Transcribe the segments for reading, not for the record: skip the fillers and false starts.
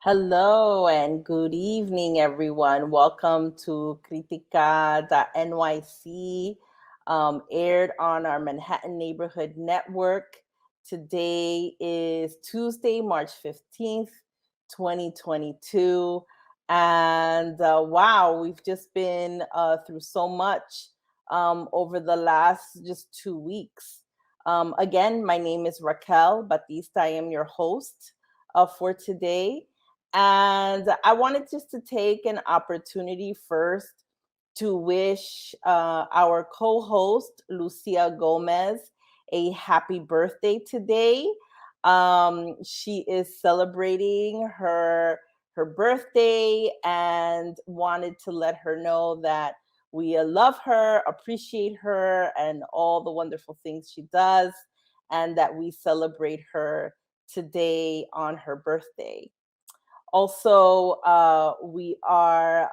Hello and good evening, everyone. Welcome to Critica, the NYC, aired on our Manhattan Neighborhood Network. Today is Tuesday, March 15th, 2022. And wow, we've just been through so much over the last just 2 weeks. Again, my name is Raquel Batista. I am your host for today. And I wanted just to take an opportunity first to wish our co-host, Lucia Gomez, a happy birthday today. She is celebrating her birthday and wanted to let her know that we love her, appreciate her, and all the wonderful things she does, and that we celebrate her today on her birthday. Also, we are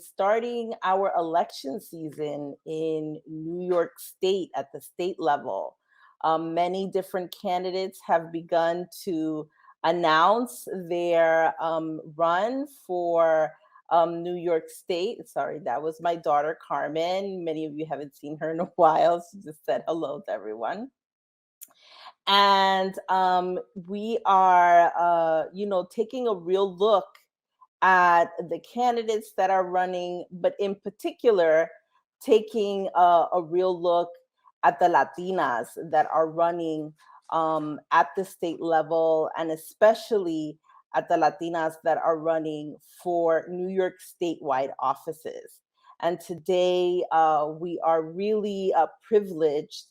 starting our election season in New York State at the state level. Many different candidates have begun to announce their run for New York State. Sorry, that was my daughter, Carmen. Many of you haven't seen her in a while. She just said hello to everyone. And we are, taking a real look at the candidates that are running, but in particular, taking a real look at the Latinas that are running at the state level, and especially at the Latinas that are running for New York statewide offices. And today, we are really privileged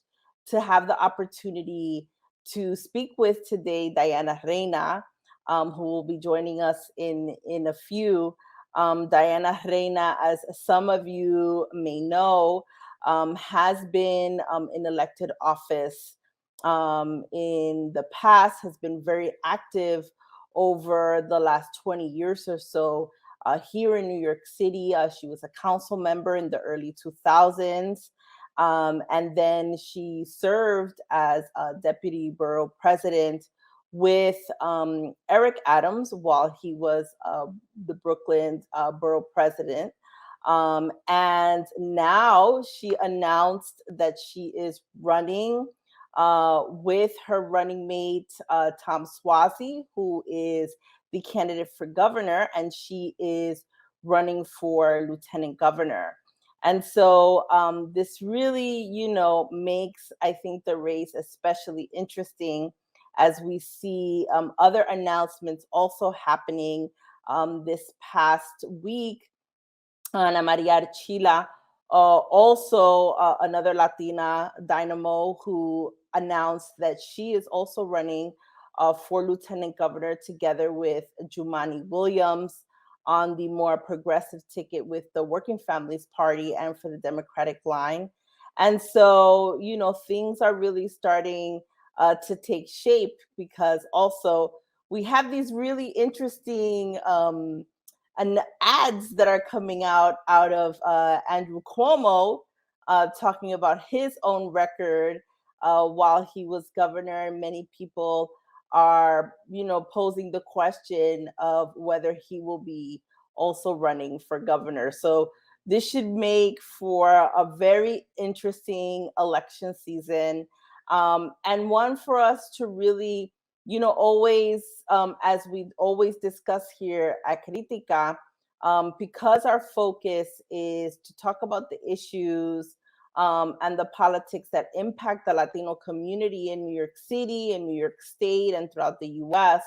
to have the opportunity to speak with today Diana Reyna, who will be joining us in a few. Diana Reyna, as some of you may know, has been in elected office in the past, has been very active over the last 20 years or so here in New York City. She was a council member in the early 2000s. And then she served as a Deputy Borough President with Eric Adams while he was the Brooklyn Borough President. And now she announced that she is running with her running mate, Tom Suozzi, who is the candidate for governor, and she is running for lieutenant governor. And so this really, makes, I think, the race especially interesting as we see other announcements also happening this past week. Ana Maria Archila, also another Latina dynamo, who announced that she is also running for lieutenant governor together with Jumaane Williams on the more progressive ticket with the Working Families Party and for the Democratic line. And so, things are really starting to take shape, because also we have these really interesting and ads that are coming out of Andrew Cuomo talking about his own record while he was governor. Many people are, posing the question of whether he will be also running for governor. So this should make for a very interesting election season, and one for us to really, always, as we always discuss here at Critica, because our focus is to talk about the issues and the politics that impact the Latino community in New York City, in New York State, and throughout the US.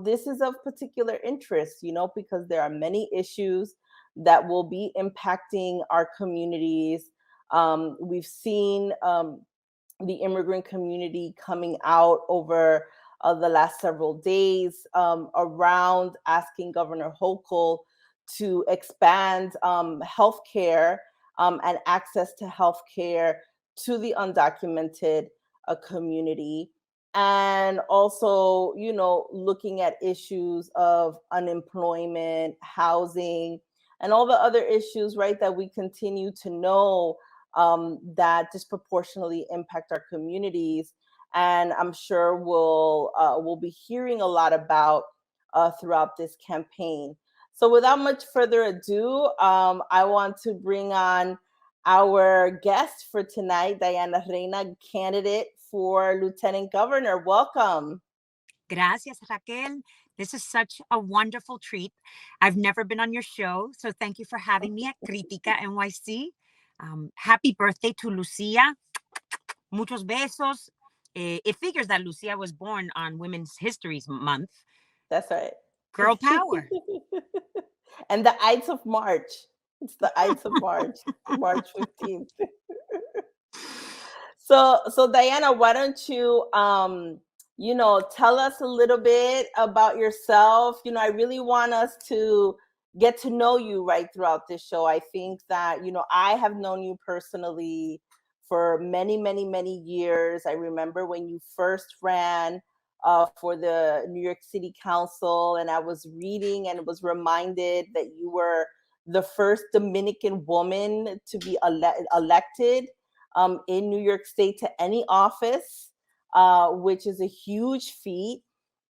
This is of particular interest, because there are many issues that will be impacting our communities. We've seen the immigrant community coming out over the last several days around asking Governor Hochul to expand healthcare and access to healthcare to the undocumented community. and also, looking at issues of unemployment, housing, and all the other issues, right, that we continue to know that disproportionately impact our communities. And I'm sure we'll be hearing a lot about throughout this campaign. So without much further ado, I want to bring on our guest for tonight, Diana Reyna, candidate for Lieutenant Governor. Welcome. Gracias, Raquel. This is such a wonderful treat. I've never been on your show, so thank you for having me at Critica NYC. Happy birthday to Lucia. Muchos besos. It figures that Lucia was born on Women's History Month. That's right. Girl power. And the Ides of March. It's the Ides of March, March 15th. So Diana, why don't you tell us a little bit about yourself. I really want us to get to know you right throughout this show. I think that, I have known you personally for many, many, many years. I remember when you first ran for the New York City Council, and I was reading and was reminded that you were the first Dominican woman to be elected in New York State to any office, which is a huge feat.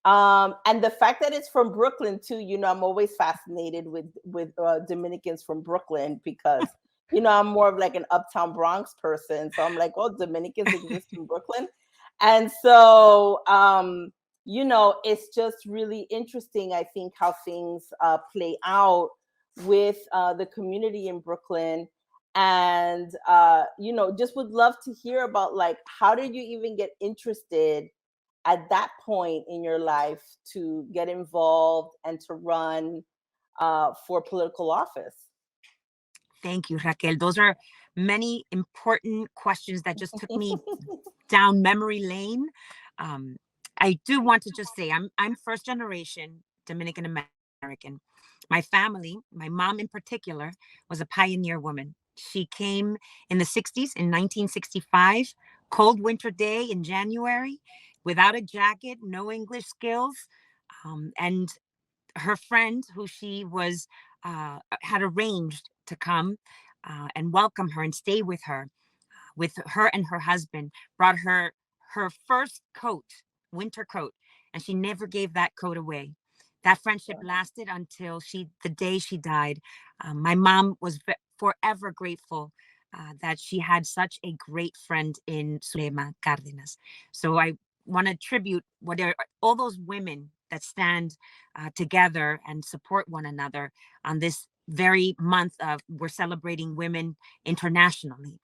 And the fact that it's from Brooklyn too, I'm always fascinated with Dominicans from Brooklyn because, I'm more of like an uptown Bronx person. So I'm like, oh, Dominicans exist in Brooklyn. And so, it's just really interesting, I think, how things play out with the community in Brooklyn. And, just would love to hear about, like, how did you even get interested at that point in your life to get involved and to run for political office? Thank you, Raquel. Those are many important questions that just took me down memory lane. I do want to just say I'm first generation Dominican American. My family, my mom in particular, was a pioneer woman. She came in the 60s, in 1965, cold winter day in January, without a jacket, no English skills, and her friend, who she was had arranged to come and welcome her and stay with her and her husband, brought her first coat, winter coat, and she never gave that coat away. That friendship lasted until the day she died. My mom was forever grateful that she had such a great friend in Sulema Cardenas. So I want to tribute all those women that stand together and support one another on this very month of we're celebrating women internationally.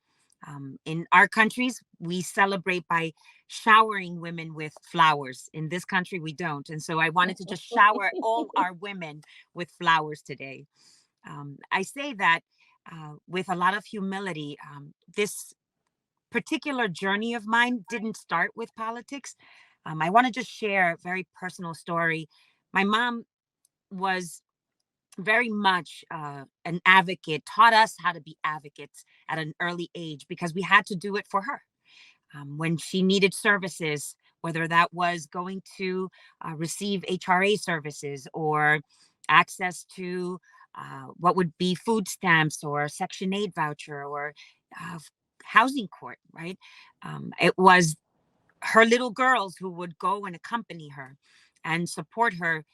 In our countries, we celebrate by showering women with flowers. In this country, we don't. And so I wanted to just shower all our women with flowers today. I say that with a lot of humility. This particular journey of mine didn't start with politics. I want to just share a very personal story. My mom was very much an advocate, taught us how to be advocates at an early age because we had to do it for her. When she needed services, whether that was going to receive HRA services or access to what would be food stamps or Section 8 voucher or housing court, right? It was her little girls who would go and accompany her and support her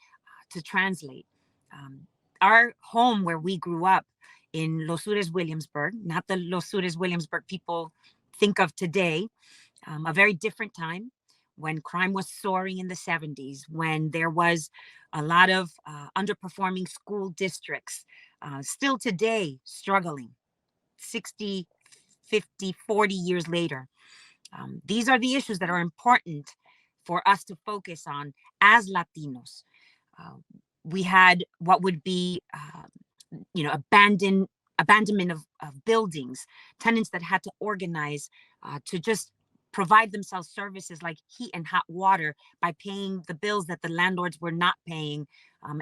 to translate. Our home where we grew up in Los Sures, Williamsburg, not the Los Sures, Williamsburg people think of today, a very different time when crime was soaring in the 70s, when there was a lot of underperforming school districts, still today struggling 60, 50, 40 years later. These are the issues that are important for us to focus on as Latinos. We had what would be, abandonment of buildings, tenants that had to organize to just provide themselves services like heat and hot water by paying the bills that the landlords were not paying,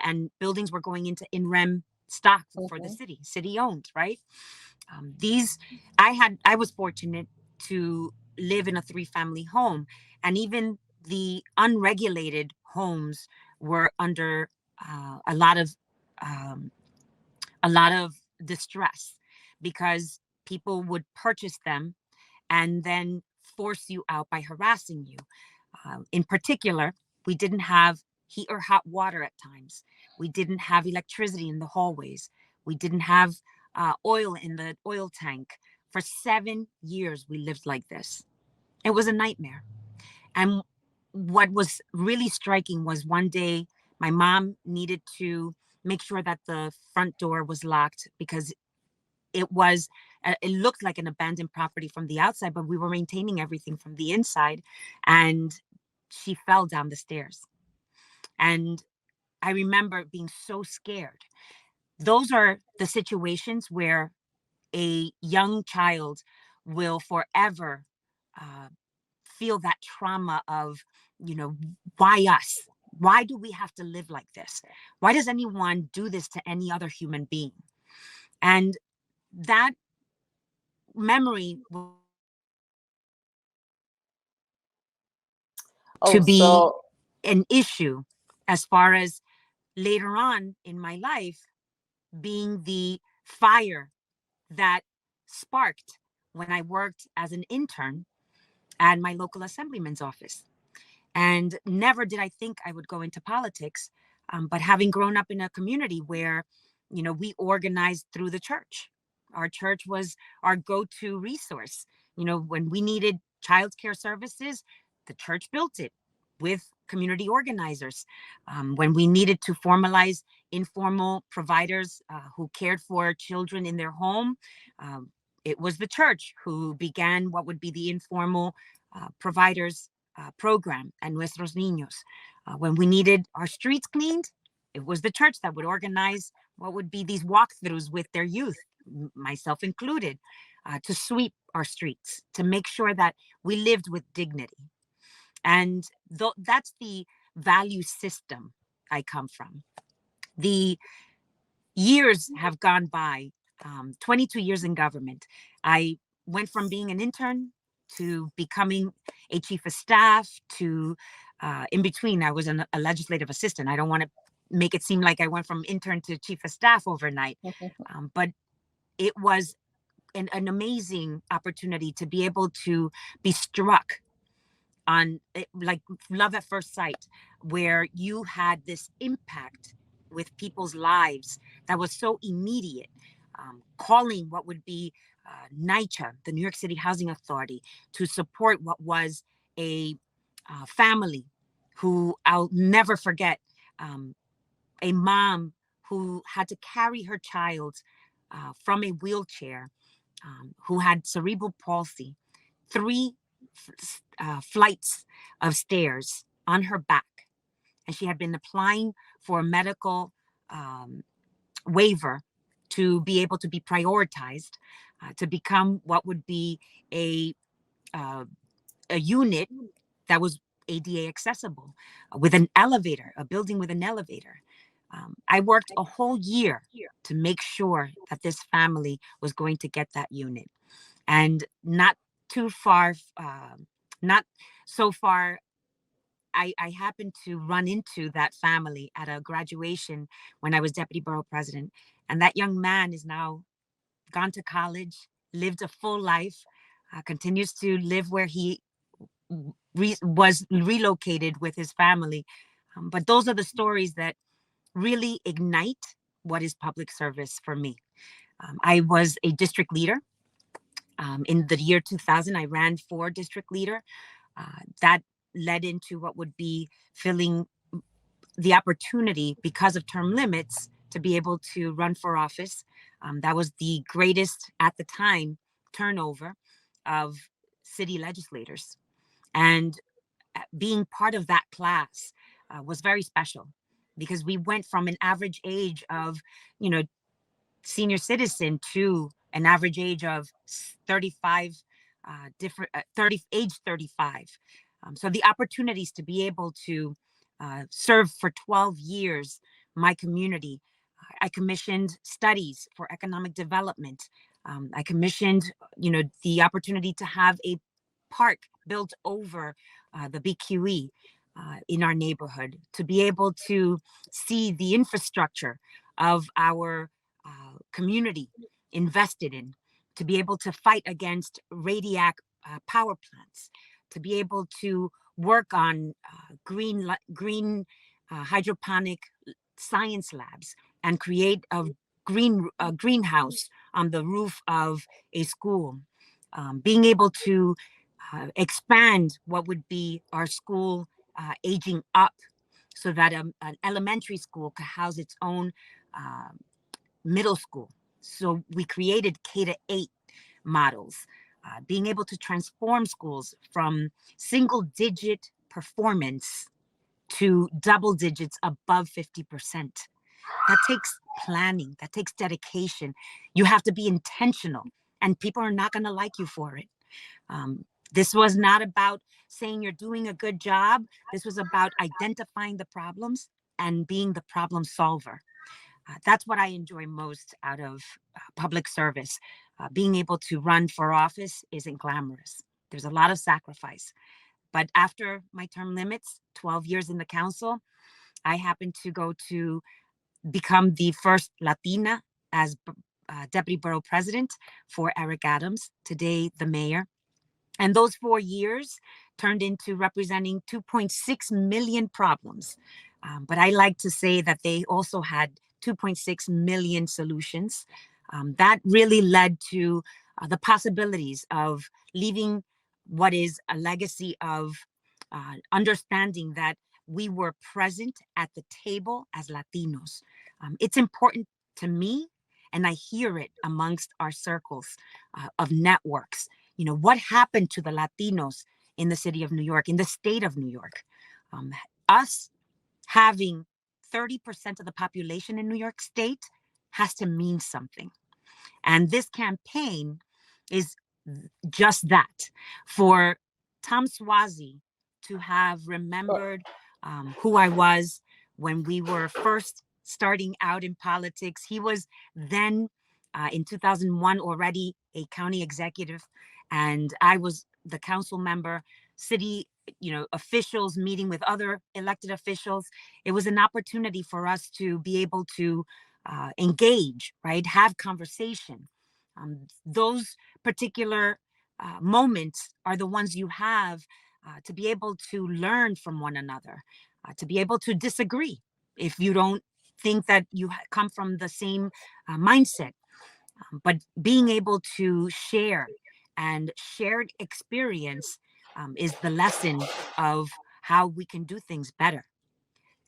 and buildings were going into in rem stock for the city owned, right? I was fortunate to live in a 3-family home, and even the unregulated homes were under a lot of distress, because people would purchase them and then force you out by harassing you. In particular, we didn't have heat or hot water at times. We didn't have electricity in the hallways. We didn't have oil in the oil tank. For 7 years, we lived like this. It was a nightmare. And what was really striking was one day my mom needed to make sure that the front door was locked, because it looked like an abandoned property from the outside, but we were maintaining everything from the inside. And she fell down the stairs. And I remember being so scared. Those are the situations where a young child will forever uh, feel that trauma of, why us? Why do we have to live like this? Why does anyone do this to any other human being? And that memory to Oh, be so an issue as far as later on in my life being the fire that sparked when I worked as an intern at my local assemblyman's office. And never did I think I would go into politics. But having grown up in a community where, we organized through the church, our church was our go-to resource. When we needed childcare services, the church built it with community organizers. When we needed to formalize informal providers who cared for children in their home, it was the church who began what would be the informal providers program and Nuestros Niños. When we needed our streets cleaned, it was the church that would organize what would be these walkthroughs with their youth, myself included, to sweep our streets, to make sure that we lived with dignity. And that's the value system I come from. The years have gone by, 22 years in government. I went from being an intern to becoming a chief of staff to in between, I was a legislative assistant. I don't want to make it seem like I went from intern to chief of staff overnight, but it was an amazing opportunity to be able to be struck on like love at first sight, where you had this impact with people's lives that was so immediate. Calling what would be NYCHA, the New York City Housing Authority, to support what was a family who I'll never forget, a mom who had to carry her child from a wheelchair, who had cerebral palsy, 3 flights of stairs on her back. And she had been applying for a medical waiver to be able to be prioritized to become what would be a unit that was ADA accessible with an elevator, a building with an elevator. I worked a whole year to make sure that this family was going to get that unit. And not too far, not so far, I happened to run into that family at a graduation when I was deputy borough president. And that young man is now gone to college, lived a full life, continues to live where he was relocated with his family. But those are the stories that really ignite what is public service for me. I was a district leader. In the year 2000, I ran for district leader. That led into what would be filling the opportunity because of term limits to be able to run for office. That was the greatest at the time turnover of city legislators. And being part of that class was very special, because we went from an average age of, senior citizen to an average age of 35, age 35. So the opportunities to be able to serve for 12 years my community. I commissioned studies for economic development. I commissioned, the opportunity to have a park built over the BQE in our neighborhood, to be able to see the infrastructure of our community invested in, to be able to fight against radiac power plants, to be able to work on green hydroponic science labs and create a greenhouse on the roof of a school, being able to expand what would be our school aging up, so that an elementary school could house its own middle school. So we created K-8 models, being able to transform schools from single-digit performance to double digits above 50%. That takes planning, that takes dedication. You have to be intentional, and people are not going to like you for it. This was not about saying you're doing a good job. This was about identifying the problems and being the problem solver. That's what I enjoy most out of public service. Being able to run for office isn't glamorous. There's a lot of sacrifice. But after my term limits, 12 years in the council, I happened to go to become the first Latina as Deputy Borough President for Eric Adams, today the mayor. And those 4 years turned into representing 2.6 million problems. But I like to say that they also had 2.6 million solutions. That really led to the possibilities of leaving what is a legacy of understanding that we were present at the table as Latinos. It's important to me, and I hear it amongst our circles of networks. You know, what happened to the Latinos in the city of New York, in the state of New York? Us having 30% of the population in New York State has to mean something. And this campaign is just that. For Tom Suozzi to have remembered who I was when we were first starting out in politics. He was then in 2001 already a county executive, and I was the council member, city officials meeting with other elected officials. It was an opportunity for us to be able to engage, right? Have conversation. Those particular moments are the ones you have to be able to learn from one another, to be able to disagree if you don't think that you come from the same mindset. But being able to share, and shared experience is the lesson of how we can do things better.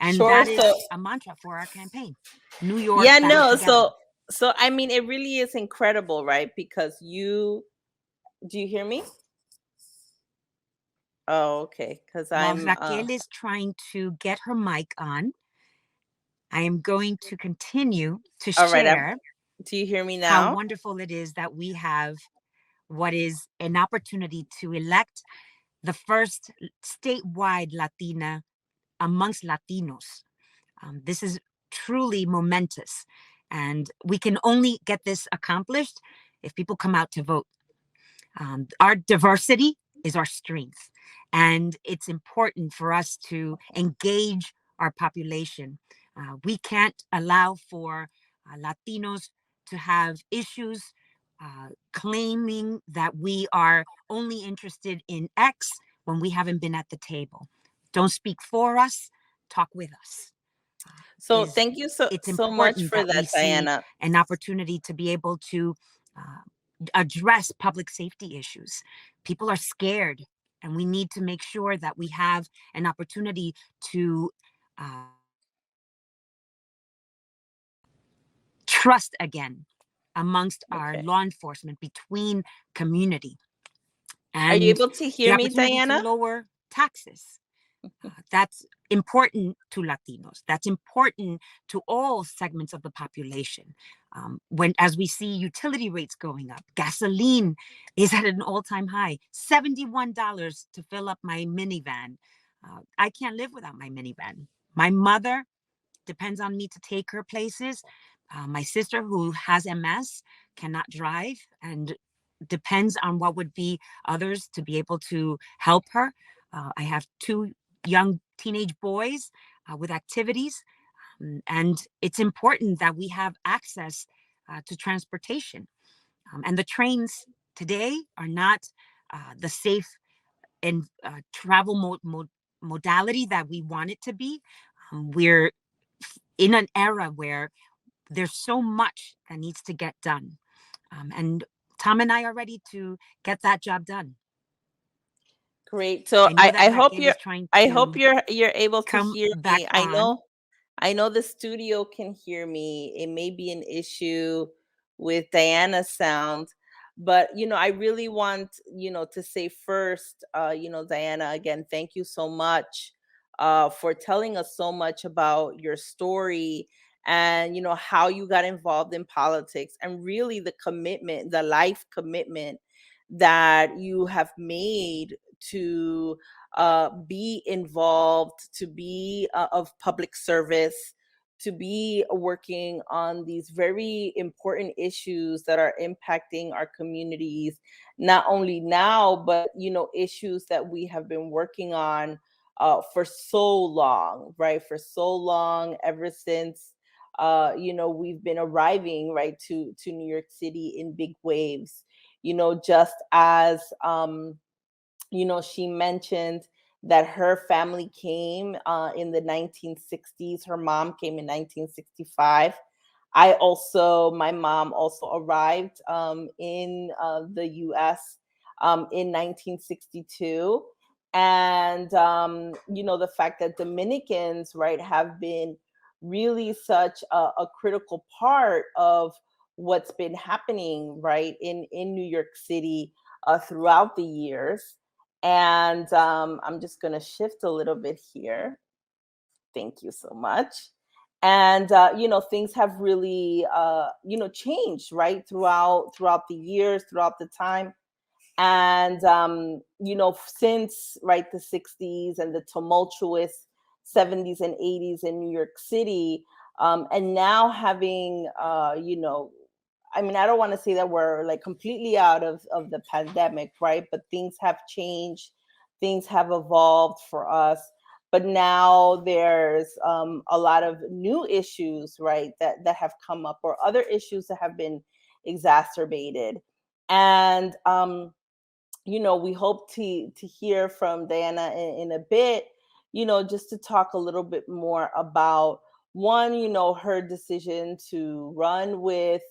And Sure. that is a mantra for our campaign. New York. Yeah, Better no. Together. So I mean, it really is incredible, right? Because do you hear me? Oh, okay. Because While I'm Raquel is trying to get her mic on, I am going to continue to all right. share Do you hear me how now? wonderful it is that we have what is an opportunity to elect the first statewide Latina amongst Latinos. This is truly momentous, and we can only get this accomplished if people come out to vote. Our diversity is our strength, and it's important for us to engage our population. We can't allow for Latinos to have issues claiming that we are only interested in X when we haven't been at the table. Don't speak for us, talk with us. So thank you It's so much important for that we that, see Diana. an opportunity to be able to address public safety issues. People are scared, and we need to make sure that we have an opportunity to trust again amongst our law enforcement, between community. Are And you able to the hear me, opportunity to Diana? lower taxes. That's important to Latinos. That's important to all segments of the population. As we see utility rates going up, gasoline is at an all-time high, $71 to fill up my minivan. I can't live without my minivan. My mother depends on me to take her places. My sister, who has MS, cannot drive, and depends on what would be others to be able to help her. I have 2 young teenage boys with activities, and it's important that we have access to transportation. And the trains today are not the safe and travel modality that we want it to be. We're in an era where there's so much that needs to get done. And Tom and I are ready to get that job done. Great. So I know that I hope Raquel is trying to you're able to come hear back me. on. I know the studio can hear me. It may be an issue with Diana's sound, but I really want, to say first, Diana, again, thank you so much for telling us so much about your story and how you got involved in politics and really the commitment, the life commitment that you have made to be involved, to be of public service, to be working on these very important issues that are impacting our communities, not only now, but issues that we have been working on for so long, right? For so long, ever since we've been arriving right to New York City in big waves. Just as she mentioned that her family came in the 1960s. Her mom came in 1965. My mom also arrived in the US in 1962. And, the fact that Dominicans, right, have been really such a critical part of what's been happening, right, in New York City throughout the years. And I'm just going to shift a little bit here. Thank you so much. And things have really changed, right, throughout the years, throughout the time. And since right the 60s and the tumultuous 70s and 80s in New York City, and now having I don't want to say that we're like completely out of the pandemic, right? But things have changed, things have evolved for us. But now there's a lot of new issues, right, that have come up, or other issues that have been exacerbated. And we hope to hear from Diana in a bit, just to talk a little bit more about one, her decision to run with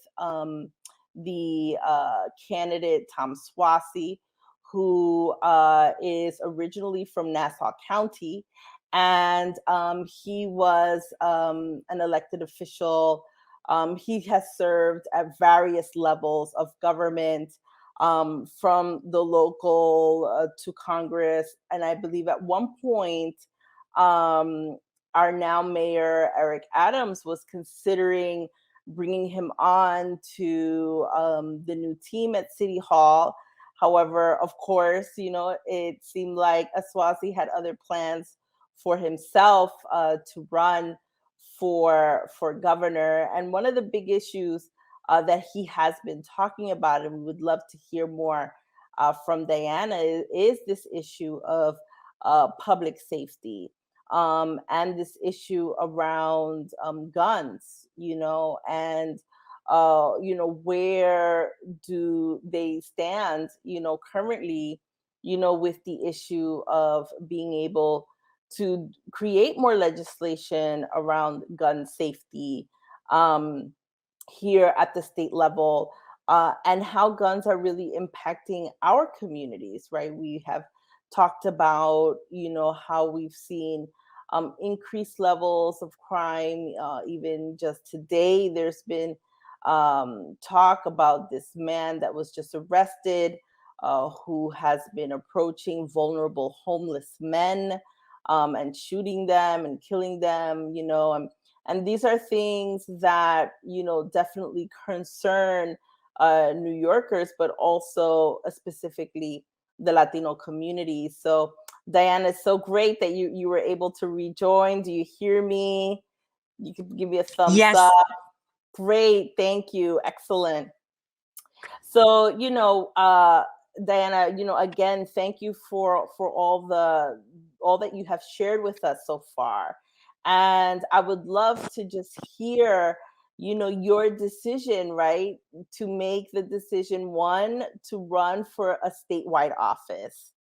the candidate Tom Suozzi, who is originally from Nassau County, and he was an elected official. He has served at various levels of government, from the local to Congress. And I believe at one point, our now mayor, Eric Adams, was considering bringing him on to the new team at City Hall. However, of course, it seemed like Suozzi had other plans for himself to run for governor. And one of the big issues that he has been talking about, and we would love to hear more from Diana, is this issue of public safety, and this issue around guns, and where do they stand, currently, with the issue of being able to create more legislation around gun safety here at the state level, and how guns are really impacting our communities, right? We have talked about, how we've seen increased levels of crime. Even just today, there's been talk about this man that was just arrested, who has been approaching vulnerable homeless men, and shooting them and killing them, and these are things that, definitely concern New Yorkers, but also specifically the Latino community. So, Diana, it's so great that you were able to rejoin. Do you hear me? You could give me a thumbs Yes. up. Great, thank you, excellent. So, Diana, again, thank you for all that you have shared with us so far. And I would love to just hear, your decision, right? To make the decision, one, to run for a statewide office,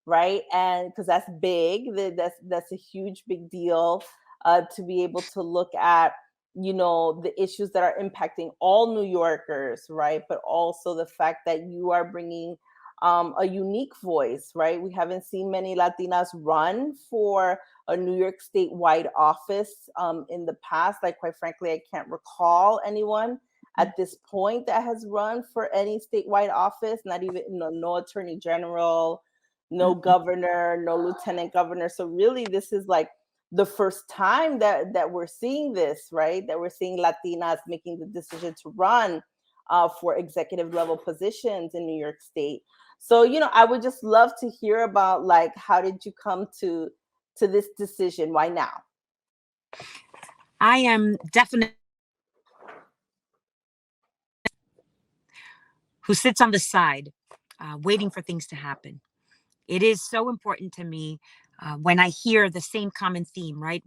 right? And because that's big, that's a huge big deal, to be able to look at the issues that are impacting all New Yorkers, right? But also the fact that you are bringing a unique voice, right? We haven't seen many Latinas run for a New York statewide office in the past. Like, quite frankly, I can't recall anyone at this point that has run for any statewide office, not even no attorney general, no governor, no lieutenant governor. So really, this is like the first time that we're seeing this, right? That we're seeing Latinas making the decision to run for executive level positions in New York State. So, I would just love to hear about, like, how did you come to this decision? Why now? I am definitely who sits on the side, waiting for things to happen. It is so important to me when I hear the same common theme, right?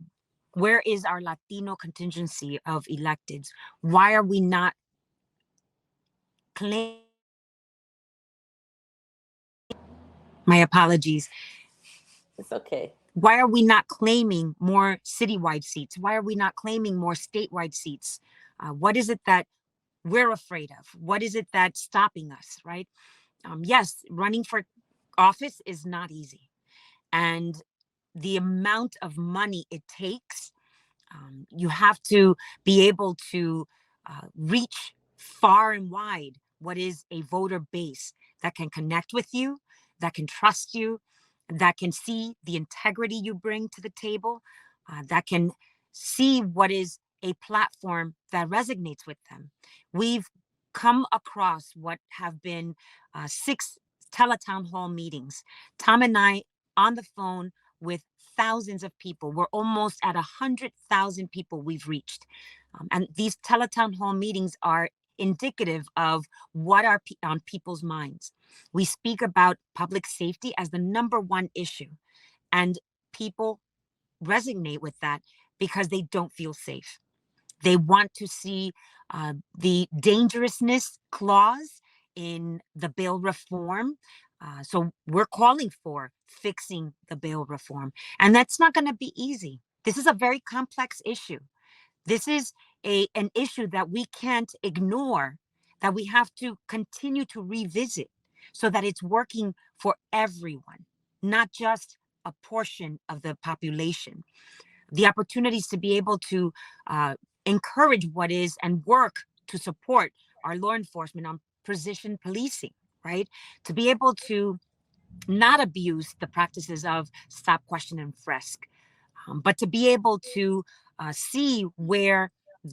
Where is our Latino contingency of electeds? Why are we not claiming? My apologies. It's okay. Why are we not claiming more citywide seats? Why are we not claiming more statewide seats? What is it that we're afraid of? What is it that's stopping us, right? Yes, running for office is not easy. And the amount of money it takes, you have to be able to reach far and wide what is a voter base that can connect with you, that can trust you, that can see the integrity you bring to the table, that can see what is a platform that resonates with them. We've come across what have been 6 teletown hall meetings. Tom and I on the phone with thousands of people. We're almost at 100,000 people we've reached. And these teletown hall meetings are indicative of what are on people's minds. We speak about public safety as the number one issue, and people resonate with that because they don't feel safe. They want to see the dangerousness clause in the bail reform. So we're calling for fixing the bail reform. And that's not going to be easy. This is a very complex issue. This is an issue that we can't ignore, that we have to continue to revisit so that it's working for everyone, not just a portion of the population. The opportunities to be able to encourage what is and work to support our law enforcement on precision policing, right? To be able to not abuse the practices of stop, question, and frisk, but to be able to see where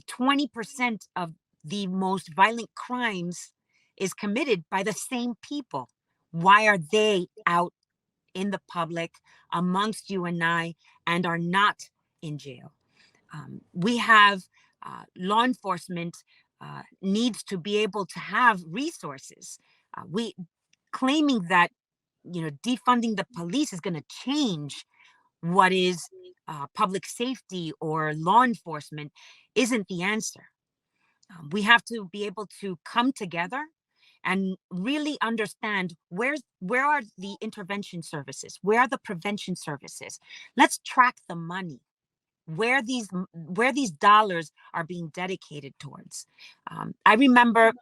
20% of the most violent crimes is committed by the same people. Why are they out in the public amongst you and I and are not in jail? We have law enforcement needs to be able to have resources. We claiming that defunding the police is going to change what is public safety or law enforcement isn't the answer. We have to be able to come together and really understand where are the intervention services, where are the prevention services. Let's track the money, where these dollars are being dedicated towards. I remember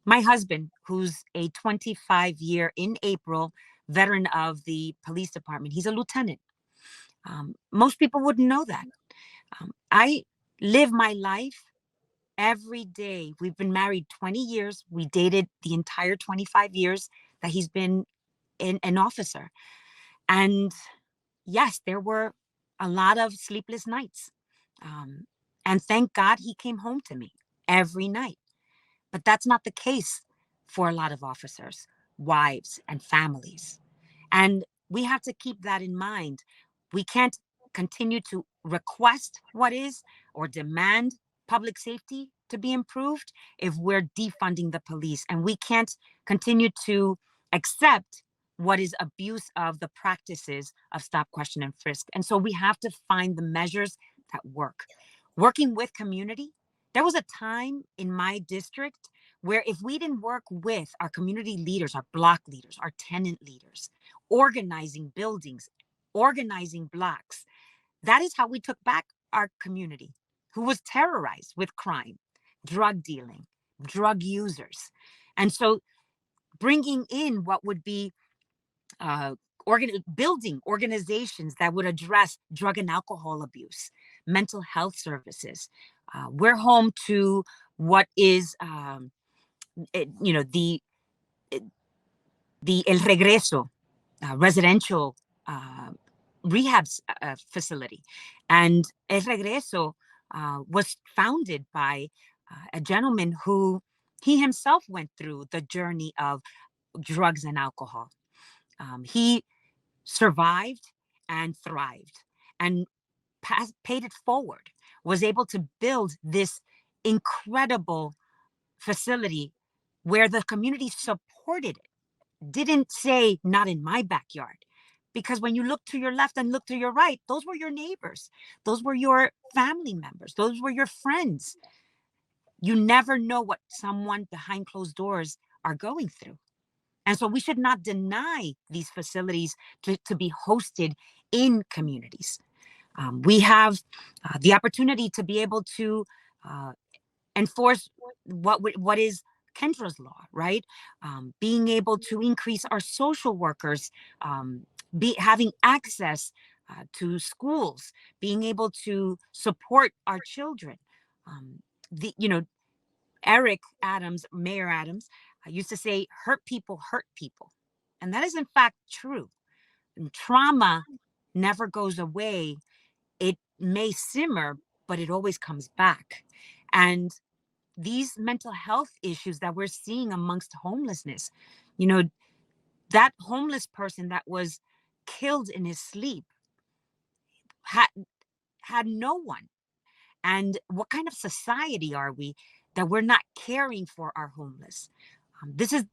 my husband, who's a 25-year in April veteran of the police department. He's a lieutenant. Most people wouldn't know that. I live my life every day. We've been married 20 years. We dated the entire 25 years that he's been an officer. And yes, there were a lot of sleepless nights. And thank God he came home to me every night. But that's not the case for a lot of officers, wives, and families. And we have to keep that in mind. We can't continue to request what is or demand public safety to be improved if we're defunding the police. And we can't continue to accept what is abuse of the practices of stop, question, and frisk. And so we have to find the measures that work. Working with community, there was a time in my district where if we didn't work with our community leaders, our block leaders, our tenant leaders, organizing buildings, organizing blocks, that is how we took back our community, who was terrorized with crime, drug dealing, drug users. And so bringing in what would be building organizations that would address drug and alcohol abuse, mental health services. We're home to what is, the El Regreso residential rehab facility. And El Regreso was founded by a gentleman who he himself went through the journey of drugs and alcohol. He survived and thrived and paid it forward, was able to build this incredible facility where the community supported it, didn't say, not in my backyard. Because when you look to your left and look to your right, those were your neighbors. Those were your family members. Those were your friends. You never know what someone behind closed doors are going through. And so we should not deny these facilities to be hosted in communities. We have the opportunity to be able to enforce what is Kendra's law, right? Being able to increase our social workers, having access to schools, being able to support our children. Eric Adams, Mayor Adams, used to say, hurt people hurt people. And that is in fact true. And trauma never goes away. It may simmer, but it always comes back. And these mental health issues that we're seeing amongst homelessness, that homeless person that was killed in his sleep had no one. And what kind of society are we that we're not caring for our homeless? This is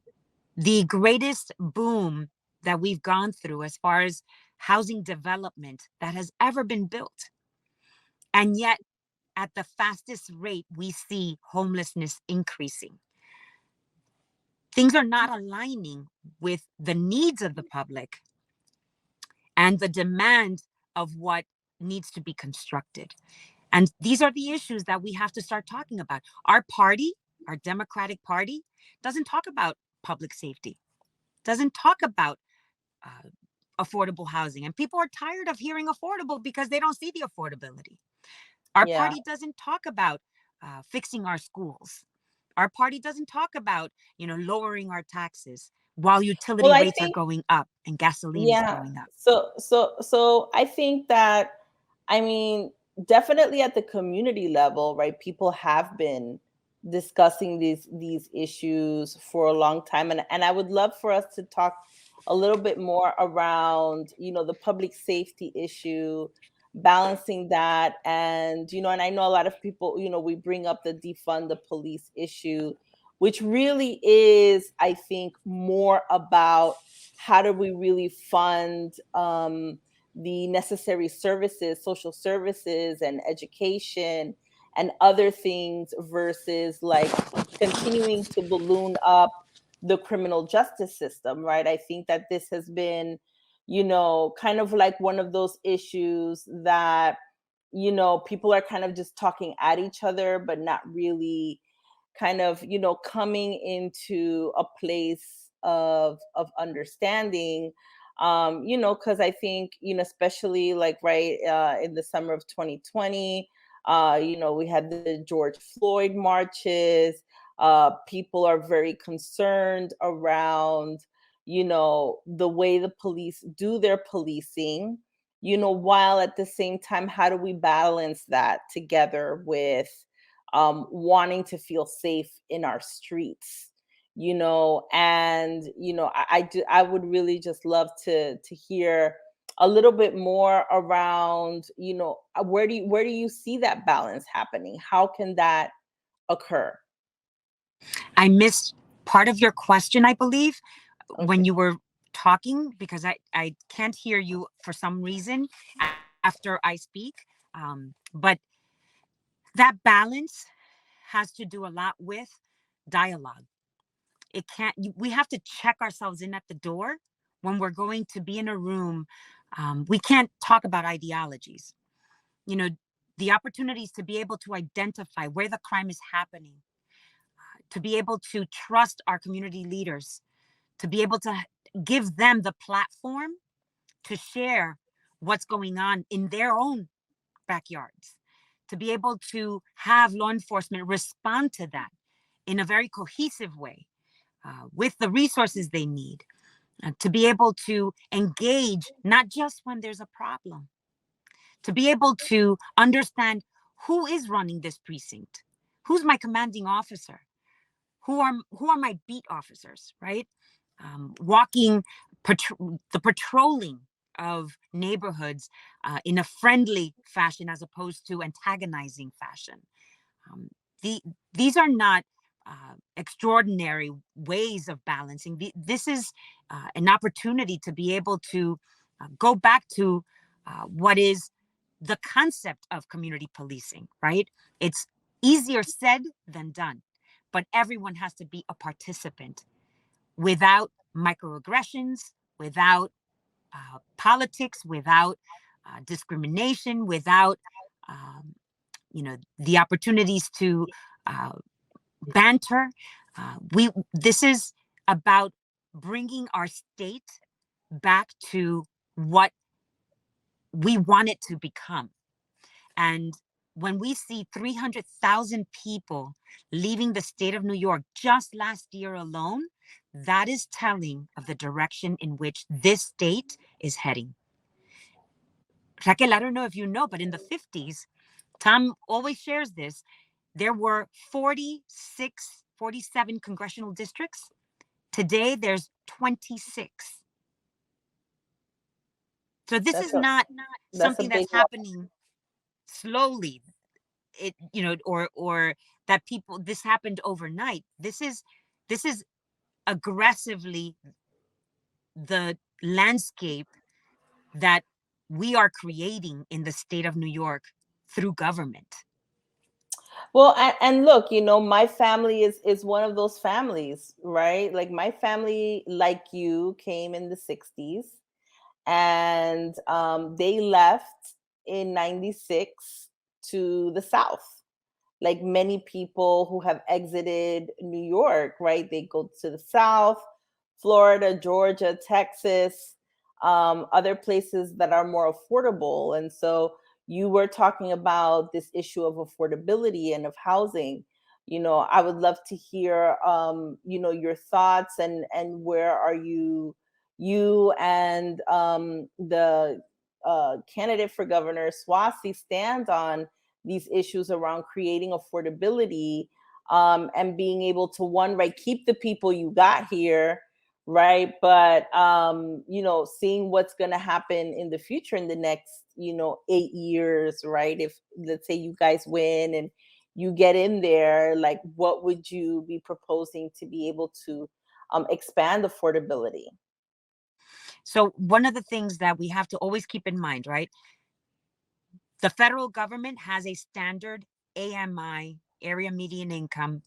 the greatest boom that we've gone through as far as housing development that has ever been built. And yet, at the fastest rate, we see homelessness increasing. Things are not aligning with the needs of the public and the demand of what needs to be constructed. And these are the issues that we have to start talking about. Our party, our Democratic Party, doesn't talk about public safety, doesn't talk about affordable housing. And people are tired of hearing affordable because they don't see the affordability. Our party doesn't talk about fixing our schools. Our party doesn't talk about, lowering our taxes while utility rates are going up and gasoline is going up. So I think that, definitely at the community level, right? People have been discussing these issues for a long time. And I would love for us to talk a little bit more around, the public safety issue, balancing that. And, and I know a lot of people, we bring up the defund the police issue, which really is, I think, more about how do we really fund the necessary services, social services and education and other things versus like continuing to balloon up the criminal justice system, right? I think that this has been, kind of like one of those issues that, people are kind of just talking at each other, but not really kind of, coming into a place of understanding, because I think, especially like right in the summer of 2020, we had the George Floyd marches. People are very concerned around, the way the police do their policing, while at the same time, how do we balance that together with wanting to feel safe in our streets, and, I would really just love to hear a little bit more around, where do you see that balance happening? How can that occur? I missed part of your question, I believe, when Okay. you were talking, because I can't hear you for some reason after I speak. But that balance has to do a lot with dialogue. It can't, we have to check ourselves in at the door when we're going to be in a room. We can't talk about ideologies. You know, the opportunities to be able to identify where the crime is happening, to be able to trust our community leaders, to be able to give them the platform to share what's going on in their own backyards, to be able to have law enforcement respond to that in a very cohesive way, with the resources they need, to be able to engage not just when there's a problem, to be able to understand who is running this precinct, who's my commanding officer, who are my beat officers, right? Walking the patrolling of neighborhoods in a friendly fashion as opposed to antagonizing fashion. Um, these are not extraordinary ways of balancing. This is an opportunity to be able to go back to what is the concept of community policing, right? It's easier said than done, but everyone has to be a participant without microaggressions, without politics, without discrimination, without the opportunities to uh, banter. This is about bringing our state back to what we want it to become. And when we see 300,000 people leaving the state of New York just last year alone, that is telling of the direction in which this state is heading. Raquel, I don't know if you know, but in the 50s, Tom always shares this, there were 46, 47 congressional districts. Today, there's 26. So this That's is a not that's a something big that's one. happening slowly. Or that people, this happened overnight. This is aggressively the landscape that we are creating in the state of New York through government. Well, and look, my family is one of those families, right? Like my family, like you, came in the 60s, and they left in 96 to the South. Like many people who have exited New York, right? They go to the South, Florida, Georgia, Texas, other places that are more affordable. And so you were talking about this issue of affordability and of housing. I would love to hear, your thoughts, and where are you and the candidate for governor Swasey stand on these issues around creating affordability, and being able to, one, right, keep the people you got here, right, but seeing what's going to happen in the future in the next 8 years, right? If, let's say, you guys win and you get in there, like, what would you be proposing to be able to expand affordability? So one of the things that we have to always keep in mind, right? The federal government has a standard AMI, area median income,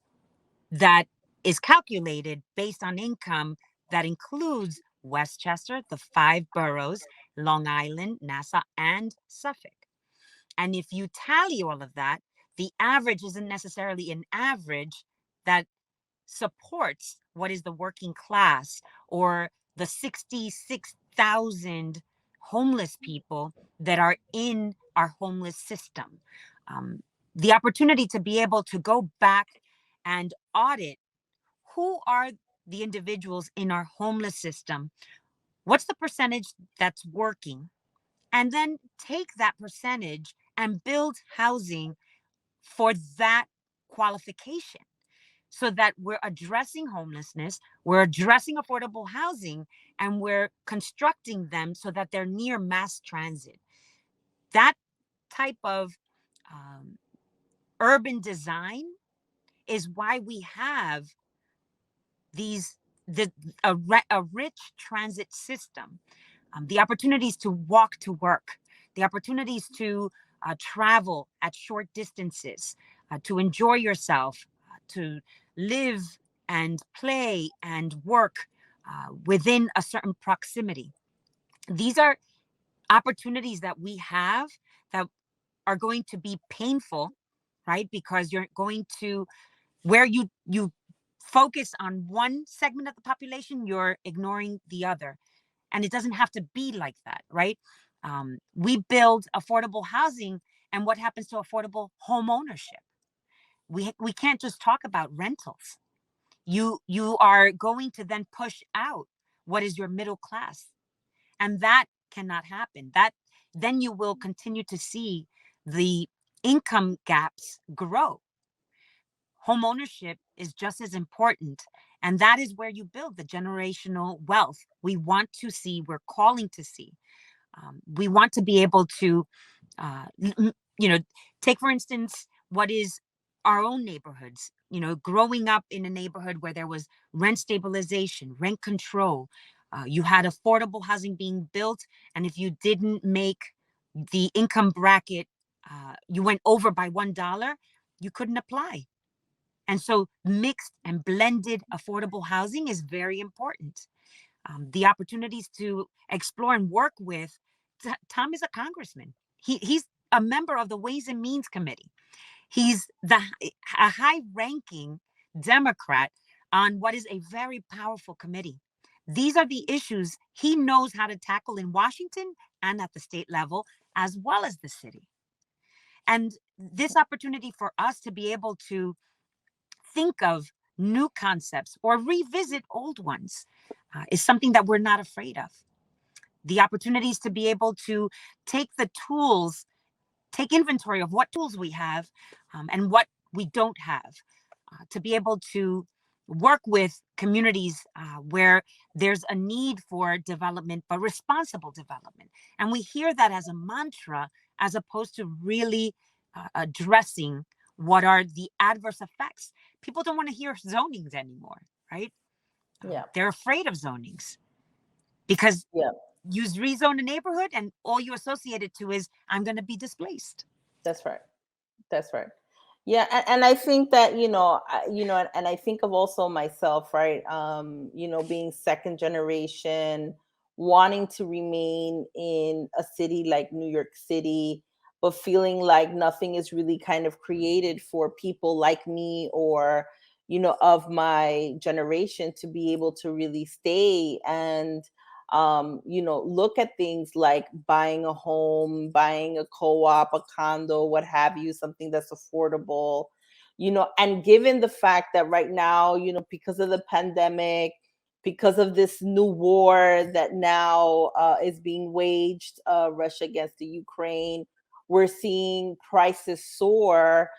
that is calculated based on income that includes Westchester, the 5 boroughs, Long Island, Nassau, and Suffolk. And if you tally all of that, the average isn't necessarily an average that supports what is the working class or the 66,000 homeless people that are in our homeless system. Um, the opportunity to be able to go back and audit who are the individuals in our homeless system, what's the percentage that's working, and then take that percentage and build housing for that qualification, so that we're addressing homelessness, we're addressing affordable housing, and we're constructing them so that they're near mass transit. That type of urban design is why we have a rich transit system, the opportunities to walk to work, the opportunities to travel at short distances, to enjoy yourself, to live and play and work within a certain proximity. These are opportunities that we have that are going to be painful, right? Because you're going to, where you focus on one segment of the population, you're ignoring the other. And it doesn't have to be like that, right? We build affordable housing, and what happens to affordable home ownership? We can't just talk about rentals. You are going to then push out what is your middle class, and that cannot happen. That then you will continue to see the income gaps grow. Home ownership is just as important. And that is where you build the generational wealth we want to see, we're calling to see. We want to be able to, take, for instance, what is our own neighborhoods, growing up in a neighborhood where there was rent stabilization, rent control, you had affordable housing being built. And if you didn't make the income bracket, you went over by $1, you couldn't apply. And so mixed and blended affordable housing is very important. The opportunities to explore and work with, Tom is a congressman. He's a member of the Ways and Means Committee. He's a high-ranking Democrat on what is a very powerful committee. These are the issues he knows how to tackle in Washington and at the state level, as well as the city. And this opportunity for us to be able to think of new concepts or revisit old ones is something that we're not afraid of. The opportunities to be able to take the tools, take inventory of what tools we have and what we don't have, to be able to work with communities where there's a need for development, but responsible development. And we hear that as a mantra, as opposed to really addressing what are the adverse effects. People don't want to hear zonings anymore, right? Yeah. They're afraid of zonings because you rezone a neighborhood and all you associate it to is, I'm going to be displaced. That's right. That's right. Yeah, and I think that and I think of also myself, right? Being second generation, wanting to remain in a city like New York City, but feeling like nothing is really kind of created for people like me or of my generation to be able to really stay and look at things like buying a home, buying a co-op, a condo, what have you, something that's affordable, and given the fact that right now, because of the pandemic, because of this new war that now is being waged, Russia against the Ukraine, we're seeing prices soar,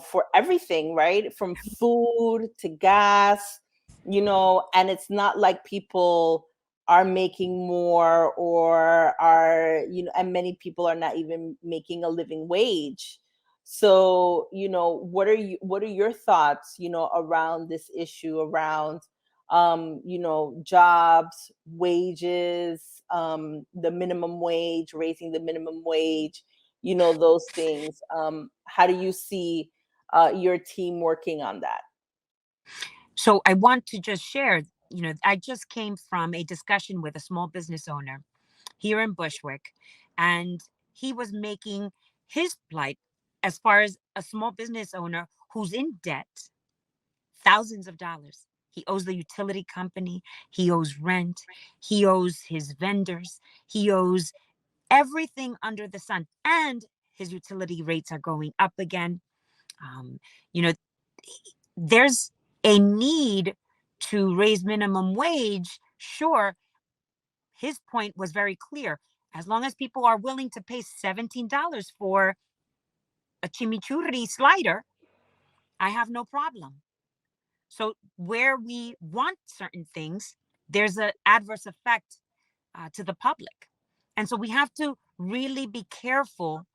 for everything, right? From food to gas, and it's not like people are making more or are, and many people are not even making a living wage. So, what are your thoughts, around this issue, around jobs, wages, the minimum wage, raising the minimum wage, those things. How do you see your team working on that? So I want to just share, I just came from a discussion with a small business owner here in Bushwick, and he was making his plight as far as a small business owner who's in debt, thousands of dollars. He owes the utility company, he owes rent, he owes his vendors, he owes everything under the sun, and his utility rates are going up again. You know, there's a need to raise minimum wage. Sure, his point was very clear. As long as people are willing to pay $17 for a chimichurri slider, I have no problem. So where we want certain things, there's an adverse effect to the public. And so we have to really be careful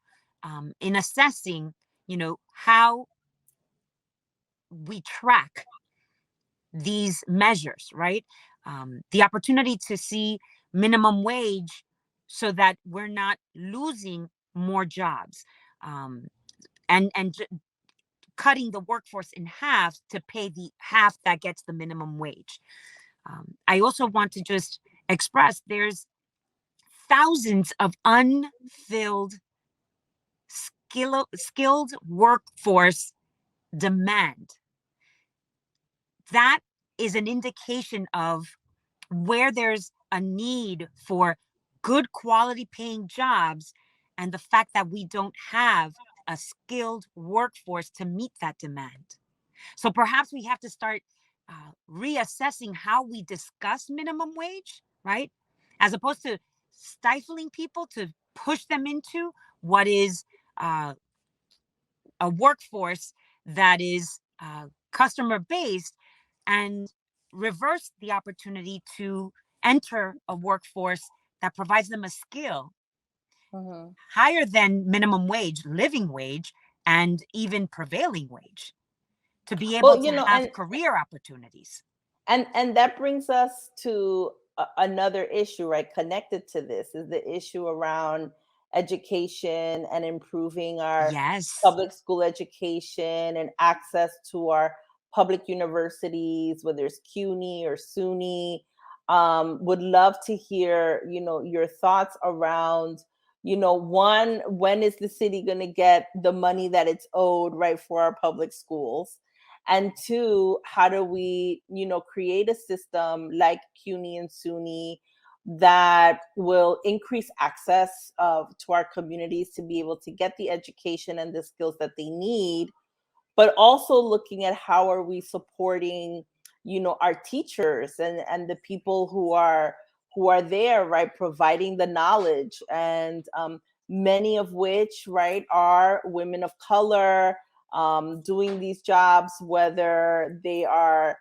in assessing, how we track these measures, right? The opportunity to see minimum wage so that we're not losing more jobs, and cutting the workforce in half to pay the half that gets the minimum wage. I also want to just express there's thousands of unfilled skilled workforce demand. That is an indication of where there's a need for good quality paying jobs, and the fact that we don't have a skilled workforce to meet that demand. So perhaps we have to start reassessing how we discuss minimum wage, right? As opposed to stifling people to push them into what is uh, a workforce that is customer based, and reverse the opportunity to enter a workforce that provides them a skill higher than minimum wage, living wage, and even prevailing wage, to be able Well, to have and career opportunities. that brings us to another issue, right? Connected to this is the issue around education and improving our Yes. public school education and access to our public universities, whether it's CUNY or SUNY. Would love to hear, your thoughts around, one, when is the city going to get the money that it's owed, right, for our public schools? And two, how do we, create a system like CUNY and SUNY that will increase access to our communities to be able to get the education and the skills that they need, but also looking at how are we supporting, our teachers and the people who are there, right, providing the knowledge, and many of which, right, are women of color, doing these jobs, whether they are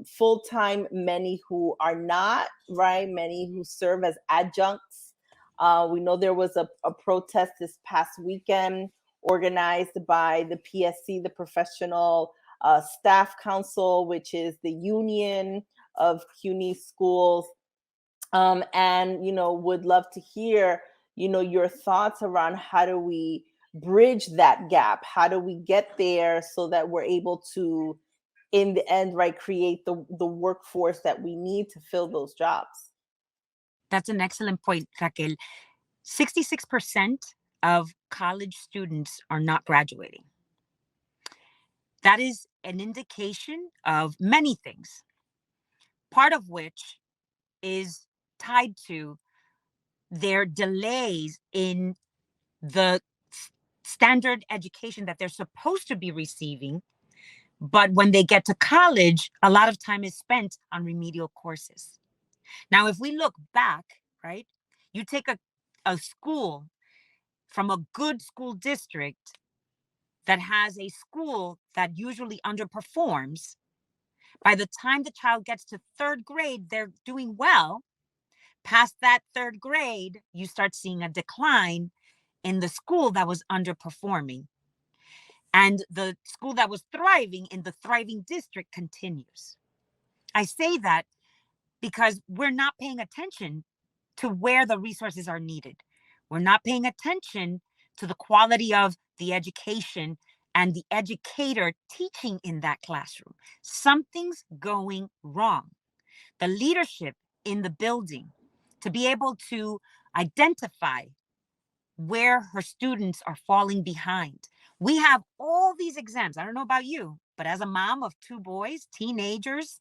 full-time, many who are not, right, many who serve as adjuncts. We know there was a protest this past weekend organized by the PSC, the Professional Staff Council, which is the union of CUNY schools. And, would love to hear, your thoughts around how do we bridge that gap? How do we get there so that we're able to, in the end, right, create the workforce that we need to fill those jobs? That's an excellent point, Raquel. 66% of college students are not graduating. That is an indication of many things, part of which is tied to their delays in the standard education that they're supposed to be receiving. But when they get to college, a lot of time is spent on remedial courses. Now, if we look back, right, you take a school from a good school district that has a school that usually underperforms. By the time the child gets to third grade, they're doing well. Past that third grade, you start seeing a decline in the school that was underperforming. And the school that was thriving in the thriving district continues. I say that because we're not paying attention to where the resources are needed. We're not paying attention to the quality of the education and the educator teaching in that classroom. Something's going wrong. The leadership in the building to be able to identify where her students are falling behind. We have all these exams. I don't know about you, but as a mom of two boys, teenagers,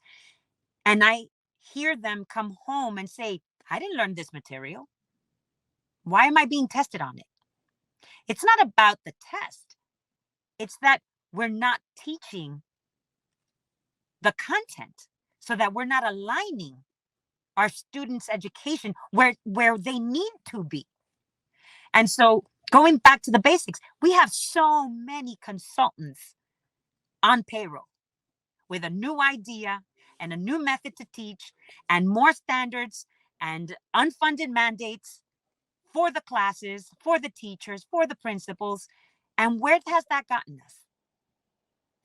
and I hear them come home and say, I didn't learn this material. Why am I being tested on it? It's not about the test. It's that we're not teaching the content so that we're not aligning our students' education where they need to be. And so going back to the basics, we have so many consultants on payroll with a new idea and a new method to teach and more standards and unfunded mandates for the classes, for the teachers, for the principals. And where has that gotten us?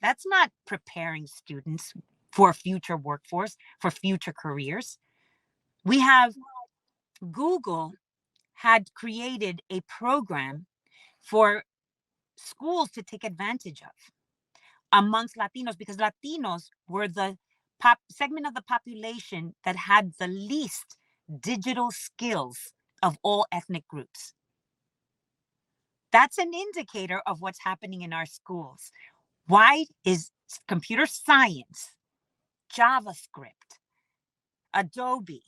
That's not preparing students for a future workforce, for future careers. We have Google had created a program for schools to take advantage of amongst Latinos, because Latinos were the segment of the population that had the least digital skills of all ethnic groups. That's an indicator of what's happening in our schools. Why is computer science, JavaScript, Adobe,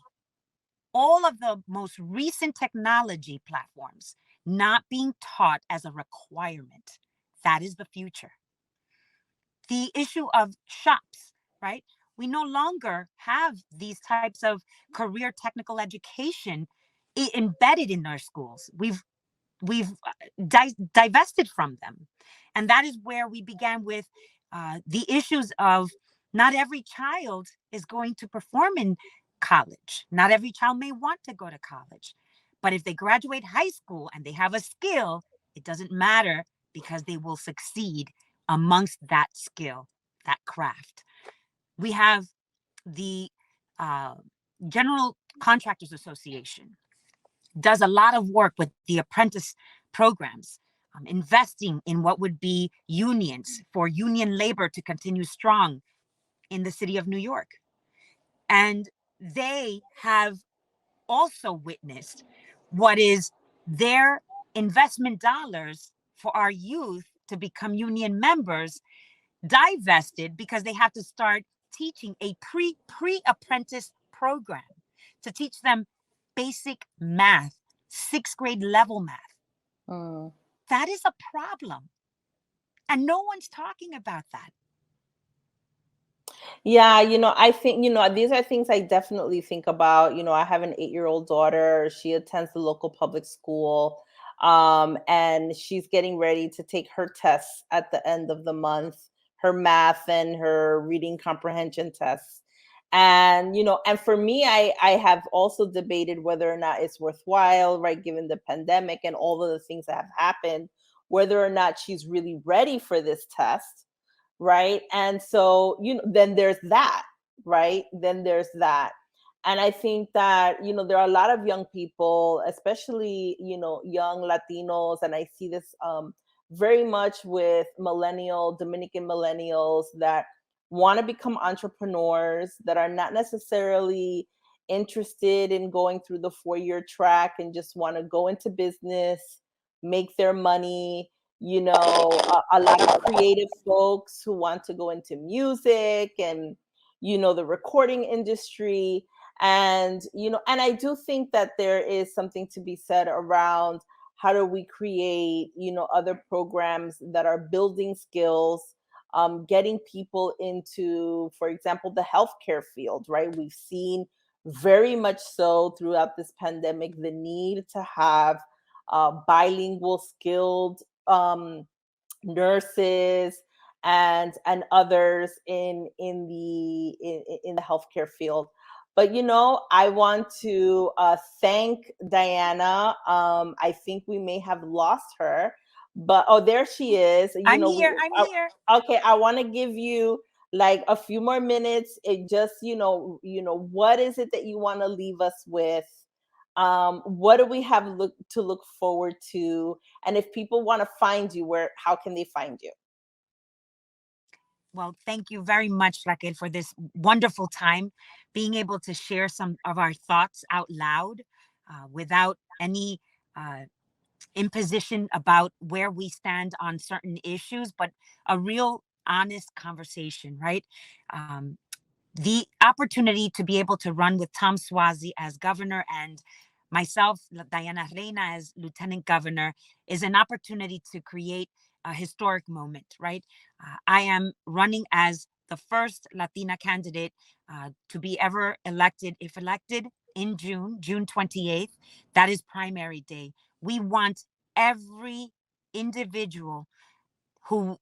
all of the most recent technology platforms not being taught as a requirement? That is the future. The issue of shops, right? We no longer have these types of career technical education embedded in our schools. We've divested from them. And that is where we began with the issues of not every child is going to perform in college. Not every child may want to go to college. But if they graduate high school and they have a skill, it doesn't matter, because they will succeed amongst that skill, that craft. We have the General Contractors Association, does a lot of work with the apprentice programs, investing in what would be unions for union labor to continue strong in the city of New York. And they have also witnessed what is their investment dollars for our youth to become union members divested, because they have to start teaching a pre-apprentice program to teach them basic math, 6th grade level math. That is a problem. And no one's talking about that. Yeah, I think, these are things I definitely think about. I have an 8-year-old daughter. She attends the local public school. And she's getting ready to take her tests at the end of the month, her math and her reading comprehension tests. And, and for me, I have also debated whether or not it's worthwhile, right, given the pandemic and all of the things that have happened, whether or not she's really ready for this test. Right. And so, then there's that, right? Then there's that. And I think that, there are a lot of young people, especially, young Latinos. And I see this very much with Dominican millennials that want to become entrepreneurs, that are not necessarily interested in going through the 4-year track and just want to go into business, make their money. A lot of creative folks who want to go into music and, the recording industry. And, and I do think that there is something to be said around how do we create, other programs that are building skills, getting people into, for example, the healthcare field, right? We've seen very much so throughout this pandemic, the need to have bilingual skilled nurses and others in the healthcare field. But I want to thank Diana. I think we may have lost her, but there she is. I'm here. Okay, I want to give you like a few more minutes. It just what is it that you want to leave us with? What do we have to look forward to? And if people want to find you, how can they find you? Well, thank you very much, Raquel, for this wonderful time, being able to share some of our thoughts out loud without any imposition about where we stand on certain issues, but a real honest conversation, right? The opportunity to be able to run with Tom Suozzi as governor and myself, Diana Reyna, as lieutenant governor, is an opportunity to create a historic moment, right? I am running as the first Latina candidate to be ever elected, if elected, in June 28th. That is primary day. We want every individual who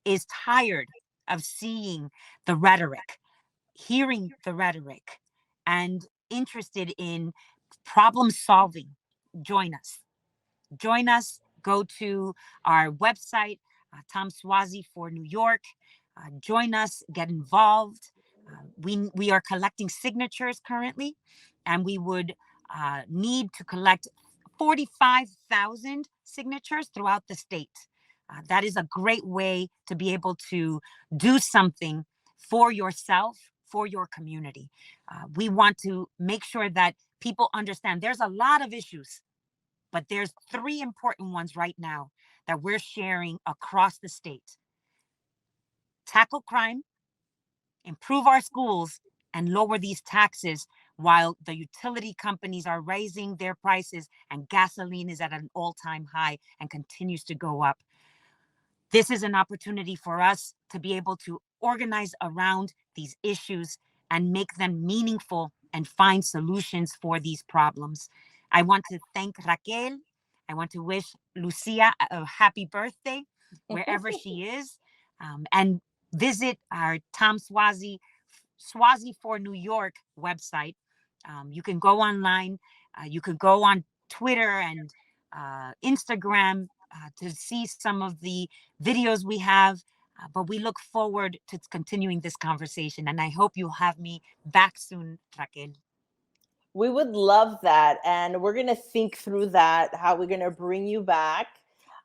is tired of seeing the rhetoric, hearing the rhetoric, and interested in problem solving. Join us. Join us. Go to our website, Tom Suozzi for New York. join us, get involved. We are collecting signatures currently, and we would need to collect 45,000 signatures throughout the state. That is a great way to be able to do something for yourself, for your community. We want to make sure that people understand there's a lot of issues, but there's 3 important ones right now that we're sharing across the state. Tackle crime, improve our schools, and lower these taxes while the utility companies are raising their prices and gasoline is at an all-time high and continues to go up. This is an opportunity for us to be able to organize around these issues and make them meaningful and find solutions for these problems. I want to thank Raquel. I want to wish Lucia a happy birthday wherever she is, and visit our Tom Swazi for New York website. You can go online. You could go on Twitter and Instagram to see some of the videos we have. But we look forward to continuing this conversation. And I hope you'll have me back soon, Raquel. We would love that. And we're going to think through that, how we're going to bring you back.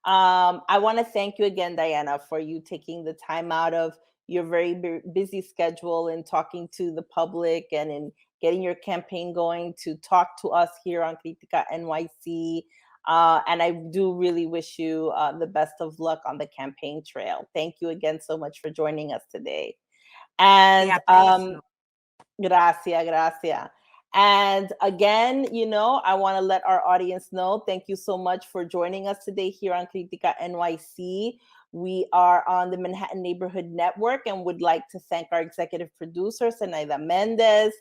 I want to thank you again, Diana, for you taking the time out of your very busy schedule and talking to the public and in getting your campaign going to talk to us here on Critica NYC. And I do really wish you the best of luck on the campaign trail. Thank you again so much for joining us today. And gracias. And again, I want to let our audience know, thank you so much for joining us today here on Critica NYC. We are on the Manhattan Neighborhood Network and would like to thank our executive producer, Zenaida Mendez,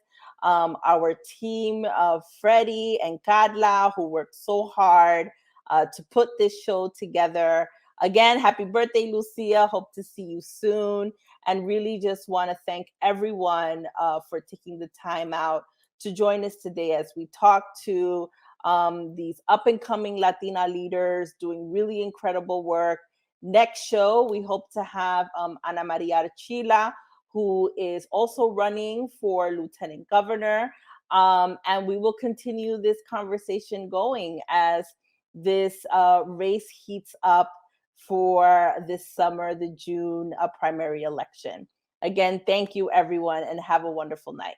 our team of Freddie and Carla, who worked so hard to put this show together. Again, happy birthday, Lucia. Hope to see you soon. And really just want to thank everyone for taking the time out to join us today as we talk to these up-and-coming Latina leaders doing really incredible work. Next show, we hope to have Ana Maria Archila, who is also running for Lieutenant Governor. And we will continue this conversation going as this race heats up for this summer, the June primary election. Again, thank you, everyone, and have a wonderful night.